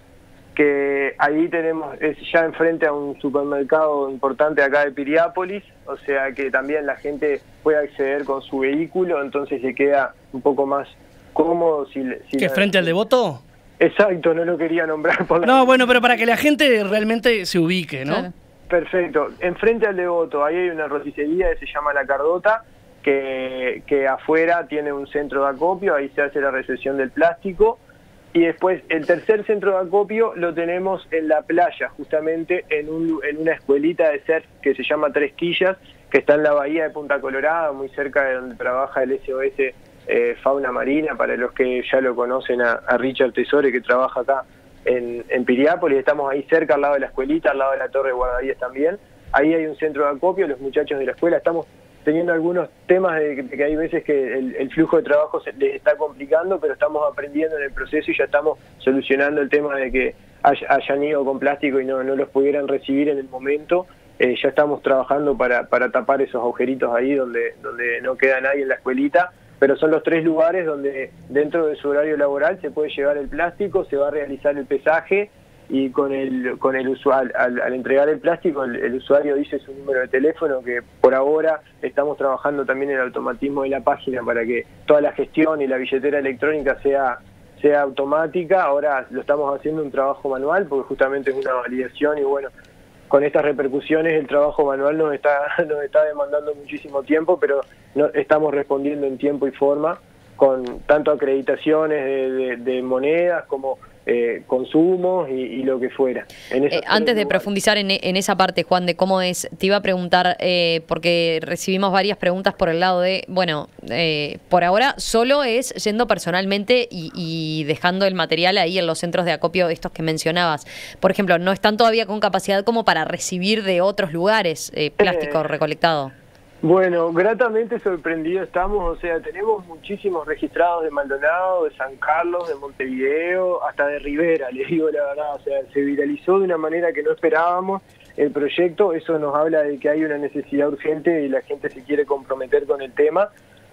que ahí tenemos, es ya enfrente a un supermercado importante acá de Piriápolis, o sea que también la gente puede acceder con su vehículo, entonces le queda un poco más cómodo. ¿Que frente al Devoto? Exacto, no lo quería nombrar por la... No, bueno, pero para que la gente realmente se ubique, ¿no? Claro. Perfecto. Enfrente al Devoto, ahí hay una roticería que se llama La Cardota, que afuera tiene un centro de acopio, ahí se hace la recepción del plástico. Y después el tercer centro de acopio lo tenemos en la playa, justamente en una escuelita de surf que se llama Tres Quillas, que está en la bahía de Punta Colorada, muy cerca de donde trabaja el SOS Fauna Marina, para los que ya lo conocen a Richard Tesore, que trabaja acá en Piriápolis. Estamos ahí cerca, al lado de la escuelita, al lado de la torre de guardavidas también. Ahí hay un centro de acopio, los muchachos de la escuela estamos teniendo algunos temas de que hay veces que el flujo de trabajo se les está complicando, pero estamos aprendiendo en el proceso y ya estamos solucionando el tema de que hayan ido con plástico y no los pudieran recibir en el momento. Ya estamos trabajando para tapar esos agujeritos ahí donde no queda nadie en la escuelita, pero son los 3 lugares donde dentro de su horario laboral se puede llevar el plástico, se va a realizar el pesaje, y con el usuario, al entregar el plástico, el usuario dice su número de teléfono, que por ahora estamos trabajando también en el automatismo de la página para que toda la gestión y la billetera electrónica sea automática. Ahora lo estamos haciendo un trabajo manual porque justamente es una validación, y bueno, con estas repercusiones el trabajo manual nos está demandando muchísimo tiempo, pero estamos respondiendo en tiempo y forma, con tanto acreditaciones de monedas como consumos y lo que fuera. Antes de profundizar en esa parte, Juan, de cómo es, te iba a preguntar, porque recibimos varias preguntas por el lado de, bueno, por ahora solo es yendo personalmente y dejando el material ahí en los centros de acopio estos que mencionabas. Por ejemplo, no están todavía con capacidad como para recibir de otros lugares plástico recolectado. Bueno, gratamente sorprendidos estamos, o sea, tenemos muchísimos registrados de Maldonado, de San Carlos, de Montevideo, hasta de Rivera, les digo la verdad, o sea, se viralizó de una manera que no esperábamos el proyecto. Eso nos habla de que hay una necesidad urgente y la gente se quiere comprometer con el tema,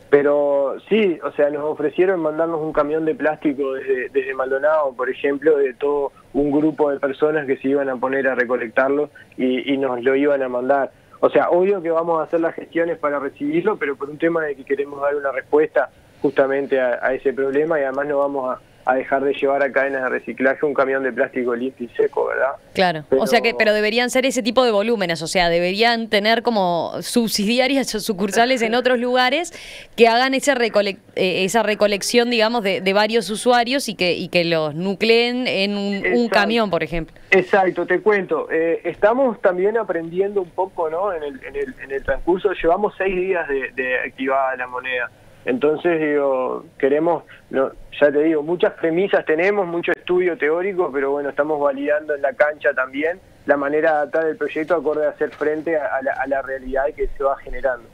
pero sí, o sea, nos ofrecieron mandarnos un camión de plástico desde Maldonado, por ejemplo, de todo un grupo de personas que se iban a poner a recolectarlo y nos lo iban a mandar. O sea, obvio que vamos a hacer las gestiones para recibirlo, pero por un tema de que queremos dar una respuesta justamente a ese problema, y además no vamos a dejar de llevar a cadenas de reciclaje un camión de plástico limpio y seco, ¿verdad? Claro, pero, o sea que, pero deberían ser ese tipo de volúmenes, o sea, deberían tener como subsidiarias o sucursales en otros lugares que hagan esa recolección, digamos, de varios usuarios y que los nucleen en un camión, por ejemplo. Exacto, te cuento. Estamos también aprendiendo un poco, ¿no? En el transcurso, llevamos 6 días de activada la moneda. Entonces, digo, queremos, ya te digo, muchas premisas tenemos, mucho estudio teórico, pero bueno, estamos validando en la cancha también la manera de adaptar el proyecto acorde a hacer frente a la realidad que se va generando.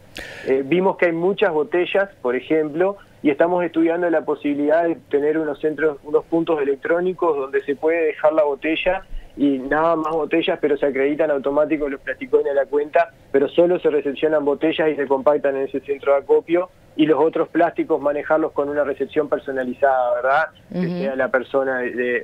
Vimos que hay muchas botellas, por ejemplo, y estamos estudiando la posibilidad de tener unos puntos electrónicos donde se puede dejar la botella y nada más botellas, pero se acreditan automáticos los plasticones a la cuenta, pero solo se recepcionan botellas y se compactan en ese centro de acopio, y los otros plásticos manejarlos con una recepción personalizada, ¿verdad? Que sea la persona,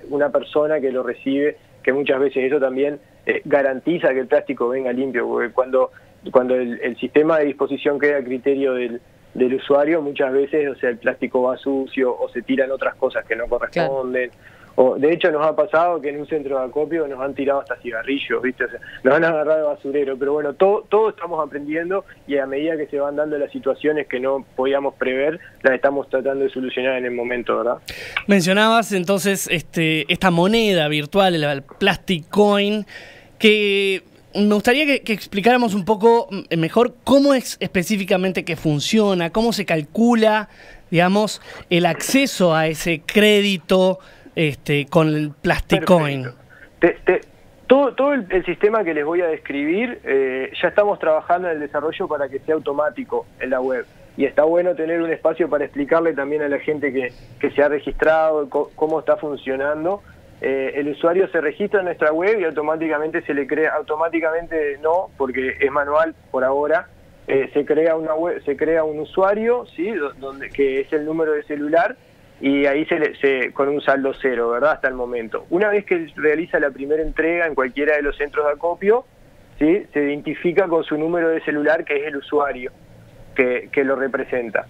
una persona que lo recibe, que muchas veces eso también garantiza que el plástico venga limpio, porque cuando el sistema de disposición queda a criterio del usuario, muchas veces, o sea, el plástico va sucio o se tiran otras cosas que no corresponden. Claro. O, de hecho, nos ha pasado que en un centro de acopio nos han tirado hasta cigarrillos, ¿viste? O sea, nos han agarrado de basurero, pero bueno, todo estamos aprendiendo, y a medida que se van dando las situaciones que no podíamos prever, las estamos tratando de solucionar en el momento, ¿verdad? Mencionabas entonces esta moneda virtual, el Plastic Coin, que me gustaría que explicáramos un poco mejor cómo es específicamente que funciona, cómo se calcula, digamos, el acceso a ese crédito con el Plastic Coin. Todo el sistema que les voy a describir, ya estamos trabajando en el desarrollo para que sea automático en la web. y está bueno tener un espacio para explicarle también a la gente que se ha registrado, cómo está funcionando. El usuario se registra en nuestra web y automáticamente se le crea, automáticamente no, porque es manual por ahora, se crea un usuario, ¿sí? Que es el número de celular, y ahí con un saldo cero, ¿verdad? Hasta el momento. Una vez que realiza la primera entrega en cualquiera de los centros de acopio, ¿sí? Se identifica con su número de celular, que es el usuario que lo representa.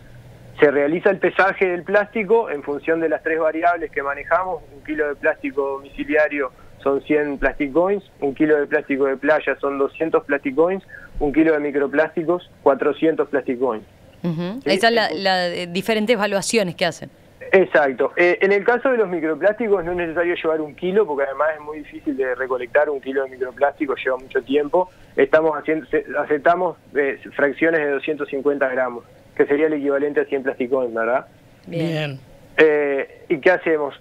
Se realiza el pesaje del plástico en función de las 3 variables que manejamos. 1 kilo de plástico domiciliario son 100 plastic coins, 1 kilo de plástico de playa son 200 plastic coins, 1 kilo de microplásticos, 400 plastic coins. ¿Sí? Esas son las diferentes evaluaciones que hacen. Exacto. En el caso de los microplásticos no es necesario llevar 1 kilo, porque además es muy difícil de recolectar 1 kilo de microplástico, lleva mucho tiempo. Aceptamos fracciones de 250 gramos, que sería el equivalente a 100 plastic coins, ¿verdad? Bien. ¿Y qué hacemos?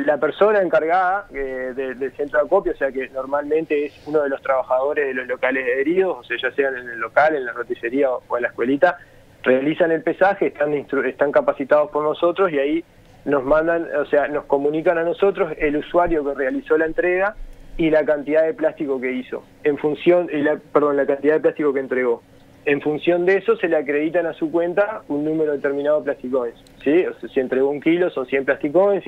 La persona encargada del centro de acopio, o sea que normalmente es uno de los trabajadores de los locales adheridos, o sea, ya sean en el local, en la roticería o en la escuelita, realizan el pesaje, están capacitados por nosotros, y ahí nos mandan, o sea, nos comunican a nosotros el usuario que realizó la entrega y la cantidad de plástico que hizo, la cantidad de plástico que entregó. En función de eso se le acreditan a su cuenta un número determinado de plastic coins, ¿sí? O sea, si entregó 1 kilo son 100 plastic coins,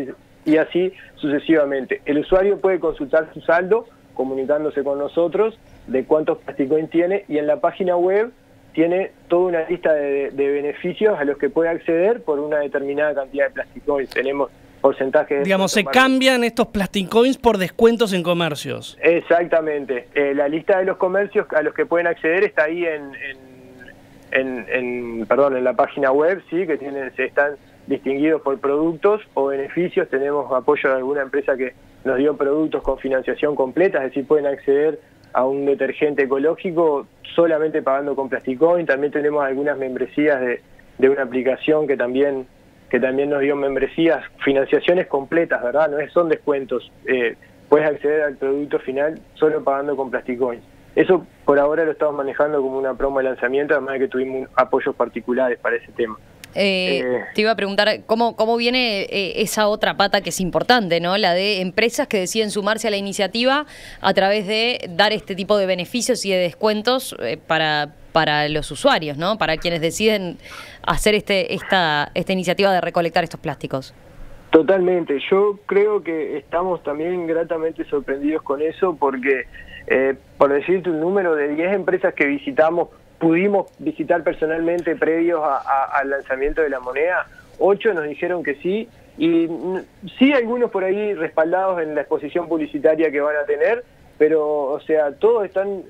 y así sucesivamente. El usuario puede consultar su saldo comunicándose con nosotros de cuántos plastic coins tiene, y en la página web tiene toda una lista de beneficios a los que puede acceder por una determinada cantidad de plastic coins. Tenemos porcentajes de... Digamos, se cambian estos plastic coins por descuentos en comercios. Exactamente. La lista de los comercios a los que pueden acceder está ahí en la página web, sí, que están distinguidos por productos o beneficios. Tenemos apoyo de alguna empresa que nos dio productos con financiación completa, es decir, pueden acceder a un detergente ecológico solamente pagando con plastic coin. También tenemos algunas membresías de una aplicación que también nos dio membresías, financiaciones completas, ¿verdad? Son descuentos. Puedes acceder al producto final solo pagando con plastic coins. Eso por ahora lo estamos manejando como una promo de lanzamiento, además de que tuvimos apoyos particulares para ese tema. Te iba a preguntar, ¿cómo viene esa otra pata que es importante, ¿no? La de empresas que deciden sumarse a la iniciativa a través de dar este tipo de beneficios y de descuentos para los usuarios, ¿no? Para quienes deciden hacer esta iniciativa de recolectar estos plásticos. Totalmente. Yo creo que estamos también gratamente sorprendidos con eso, porque, por decirte un número, de 10 empresas que pudimos visitar personalmente previos al lanzamiento de la moneda, 8 nos dijeron que sí, y sí algunos por ahí respaldados en la exposición publicitaria que van a tener, pero, o sea, todos están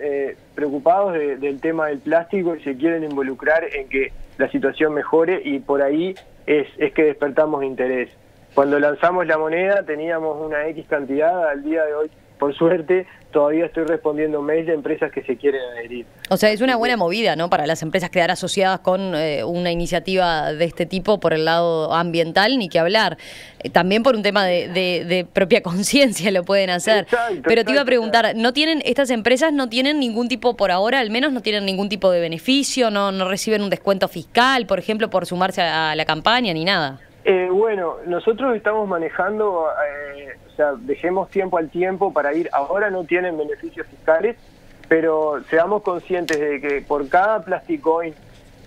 preocupados del tema del plástico y se quieren involucrar en que la situación mejore, y por ahí es que despertamos interés. Cuando lanzamos la moneda teníamos una X cantidad, al día de hoy, por suerte, todavía estoy respondiendo mails de empresas que se quieren adherir. O sea, es una buena movida, ¿no? Para las empresas quedar asociadas con una iniciativa de este tipo por el lado ambiental, ni que hablar. También por un tema de propia conciencia lo pueden hacer. Exacto, pero te iba a preguntar, estas empresas no tienen ningún tipo, por ahora al menos, no tienen ningún tipo de beneficio, no reciben un descuento fiscal, por ejemplo, por sumarse a la campaña, ni nada? Bueno, nosotros estamos manejando, o sea, dejemos tiempo al tiempo para ir. Ahora no tienen beneficios fiscales, pero seamos conscientes de que por cada plastic coin,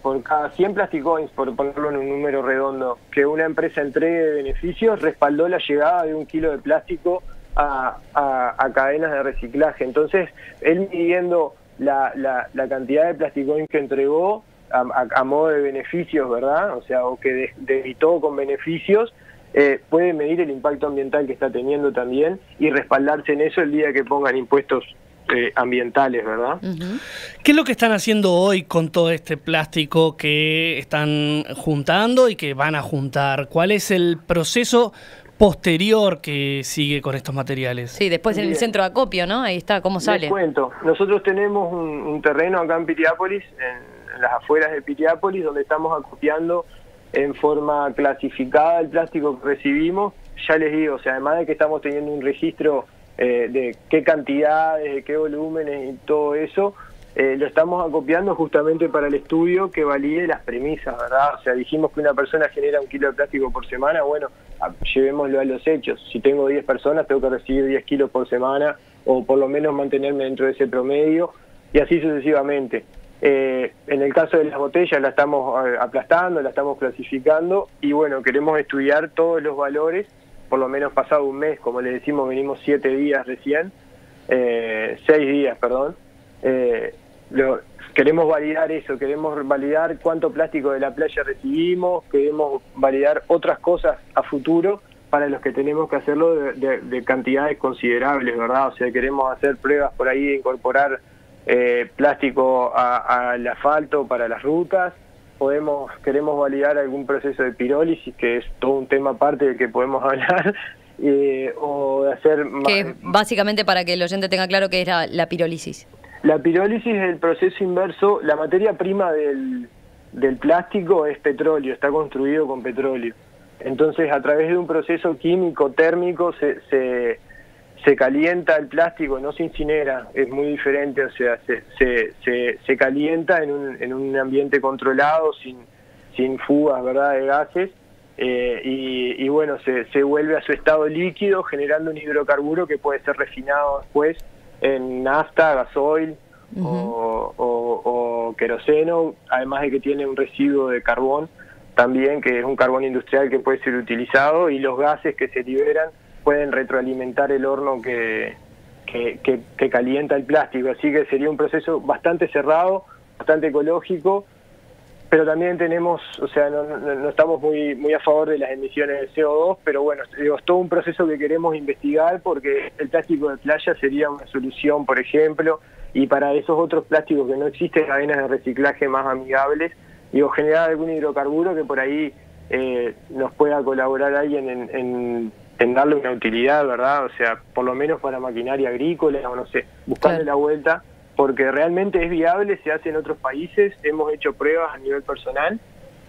por cada 100 plastic coins, por ponerlo en un número redondo, que una empresa entregue de beneficios, respaldó la llegada de 1 kilo de plástico a cadenas de reciclaje. Entonces, él midiendo la cantidad de plastic coins que entregó, a modo de beneficios, ¿verdad? O sea, o que debitó con beneficios, puede medir el impacto ambiental que está teniendo también y respaldarse en eso el día que pongan impuestos ambientales, ¿verdad? Uh-huh. ¿Qué es lo que están haciendo hoy con todo este plástico que están juntando y que van a juntar? ¿Cuál es el proceso posterior que sigue con estos materiales? Sí, después en el centro de acopio, ¿no? Ahí está, ¿cómo sale? Les cuento, nosotros tenemos un terreno acá en Piriápolis, en las afueras de Piriápolis, donde estamos acopiando en forma clasificada el plástico que recibimos. Ya les digo, o sea, además de que estamos teniendo un registro de qué cantidades, de qué volúmenes y todo eso, lo estamos acopiando justamente para el estudio que valide las premisas, ¿verdad? O sea, dijimos que una persona genera 1 kilo de plástico por semana, bueno, llevémoslo a los hechos. Si tengo 10 personas, tengo que recibir 10 kilos por semana, o por lo menos mantenerme dentro de ese promedio, y así sucesivamente. En el caso de las botellas la estamos aplastando, la estamos clasificando, y bueno, queremos estudiar todos los valores, por lo menos pasado un mes, como les decimos, venimos 7 días recién, 6 días, perdón. Queremos validar eso, queremos validar cuánto plástico de la playa recibimos, queremos validar otras cosas a futuro para los que tenemos que hacerlo de cantidades considerables, ¿verdad? O sea, queremos hacer pruebas por ahí de incorporar plástico al asfalto para las rutas, queremos validar algún proceso de pirólisis, que es todo un tema aparte del que podemos hablar, o de hacer... Que básicamente, para que el oyente tenga claro, qué era la pirólisis. La pirólisis es el proceso inverso. La materia prima del plástico es petróleo, está construido con petróleo. Entonces, a través de un proceso químico térmico se calienta el plástico, no se incinera, es muy diferente, o sea, se calienta en un ambiente controlado, sin fugas, ¿verdad?, de gases, y bueno, se vuelve a su estado líquido, generando un hidrocarburo que puede ser refinado después en nafta, gasoil o queroseno, además de que tiene un residuo de carbón también, que es un carbón industrial que puede ser utilizado, y los gases que se liberan pueden retroalimentar el horno que calienta el plástico. Así que sería un proceso bastante cerrado, bastante ecológico, pero también tenemos, o sea, no estamos muy a favor de las emisiones de CO2, pero bueno, digo, es todo un proceso que queremos investigar, porque el plástico de playa sería una solución, por ejemplo, y para esos otros plásticos que no existen cadenas de reciclaje más amigables, digo, generar algún hidrocarburo que por ahí nos pueda colaborar alguien en darle una utilidad, ¿verdad? O sea, por lo menos para maquinaria agrícola, o no sé, buscarle la vuelta, porque realmente es viable, se hace en otros países, hemos hecho pruebas a nivel personal,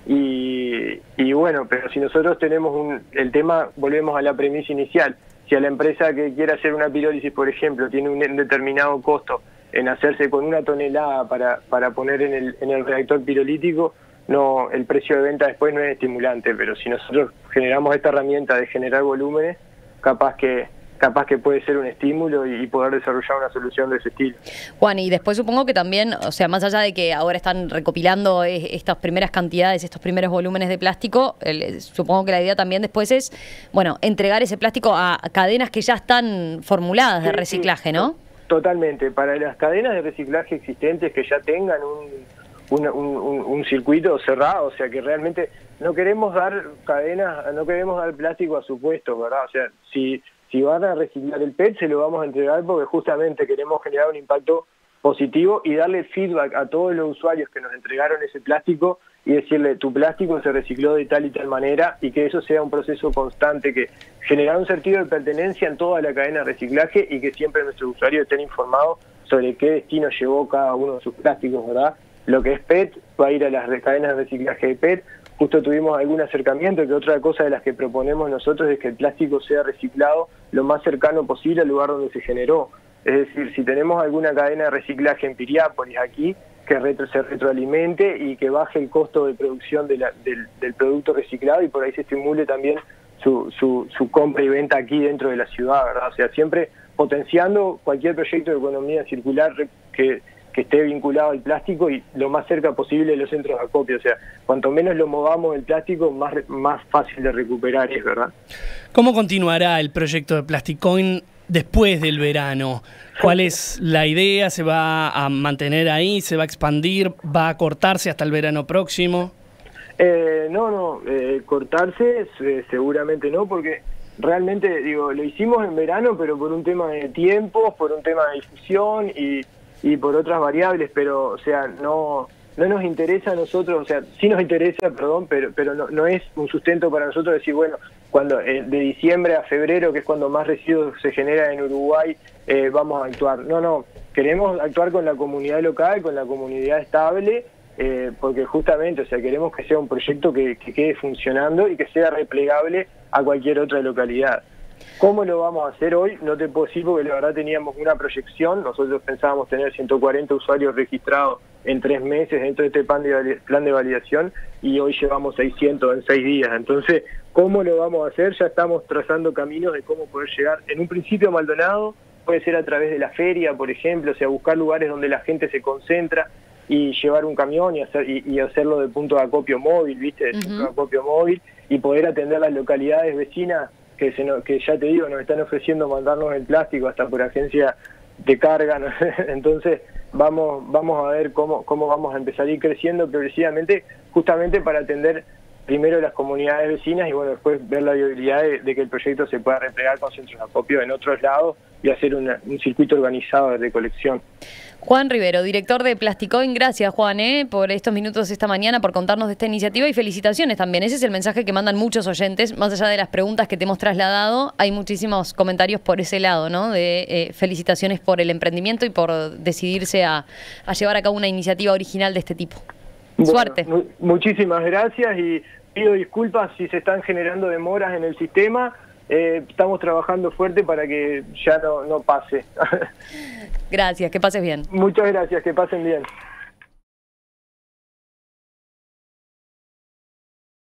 y bueno, pero si nosotros tenemos el tema, volvemos a la premisa inicial, si a la empresa que quiera hacer una pirólisis, por ejemplo, tiene un determinado costo en hacerse con 1 tonelada para poner en el reactor pirolítico, no, el precio de venta después no es estimulante, pero si nosotros generamos esta herramienta de generar volúmenes, capaz que puede ser un estímulo y poder desarrollar una solución de ese estilo. Juan, y después supongo que también, o sea, más allá de que ahora están recopilando estas primeras cantidades, estos primeros volúmenes de plástico, supongo que la idea también después es, bueno, entregar ese plástico a cadenas que ya están formuladas de reciclaje, ¿no? Totalmente. Para las cadenas de reciclaje existentes que ya tengan un circuito cerrado, o sea, que realmente no queremos dar plástico a supuestos, ¿verdad? O sea, si van a reciclar el PET, se lo vamos a entregar porque justamente queremos generar un impacto positivo y darle feedback a todos los usuarios que nos entregaron ese plástico y decirle, tu plástico se recicló de tal y tal manera, y que eso sea un proceso constante, que genera un sentido de pertenencia en toda la cadena de reciclaje, y que siempre nuestros usuarios estén informados sobre qué destino llevó cada uno de sus plásticos, ¿verdad? Lo que es PET va a ir a las cadenas de reciclaje de PET. Justo tuvimos algún acercamiento, que otra cosa de las que proponemos nosotros es que el plástico sea reciclado lo más cercano posible al lugar donde se generó. Es decir, si tenemos alguna cadena de reciclaje en Piriápolis aquí, que se retroalimente y que baje el costo de producción del producto reciclado, y por ahí se estimule también su compra y venta aquí dentro de la ciudad, ¿verdad? O sea, siempre potenciando cualquier proyecto de economía circular que esté vinculado al plástico y lo más cerca posible de los centros de acopio. O sea, cuanto menos lo movamos el plástico, más fácil de recuperar es, ¿verdad? ¿Cómo continuará el proyecto de Plasticoin después del verano? ¿Cuál es la idea? ¿Se va a mantener ahí? ¿Se va a expandir? ¿Va a cortarse hasta el verano próximo? Cortarse seguramente no, porque realmente, digo, lo hicimos en verano, pero por un tema de tiempos, por un tema de difusión y por otras variables, pero, o sea, no nos interesa a nosotros, o sea, sí nos interesa, perdón, pero no es un sustento para nosotros decir, bueno, cuando de diciembre a febrero, que es cuando más residuos se genera en Uruguay, vamos a actuar. No, queremos actuar con la comunidad local, con la comunidad estable, porque justamente, o sea, queremos que sea un proyecto que quede funcionando y que sea replegable a cualquier otra localidad. ¿Cómo lo vamos a hacer hoy? No te puedo decir porque la verdad teníamos una proyección. Nosotros pensábamos tener 140 usuarios registrados en 3 meses dentro de este plan de validación y hoy llevamos 600 en 6 días. Entonces, ¿cómo lo vamos a hacer? Ya estamos trazando caminos de cómo poder llegar. En un principio a Maldonado puede ser a través de la feria, por ejemplo, o sea, buscar lugares donde la gente se concentra y llevar un camión y hacerlo de punto de acopio móvil, ¿viste? De punto de acopio móvil y poder atender las localidades vecinas que ya te digo, nos están ofreciendo mandarnos el plástico hasta por agencia de carga, ¿no? Entonces vamos a ver cómo vamos a empezar a ir creciendo progresivamente, justamente para atender primero las comunidades vecinas y bueno, después ver la viabilidad de que el proyecto se pueda replegar con centros de acopio en otros lados y hacer un circuito organizado de recolección. Juan Rivero, director de Plasticoin, gracias Juan por estos minutos esta mañana, por contarnos de esta iniciativa y felicitaciones también. Ese es el mensaje que mandan muchos oyentes, más allá de las preguntas que te hemos trasladado, hay muchísimos comentarios por ese lado, ¿no? De felicitaciones por el emprendimiento y por decidirse a llevar a cabo una iniciativa original de este tipo. Bueno, suerte. Muchísimas gracias y pido disculpas si se están generando demoras en el sistema. Estamos trabajando fuerte para que ya no pase. Gracias, que pases bien. Muchas gracias, que pasen bien.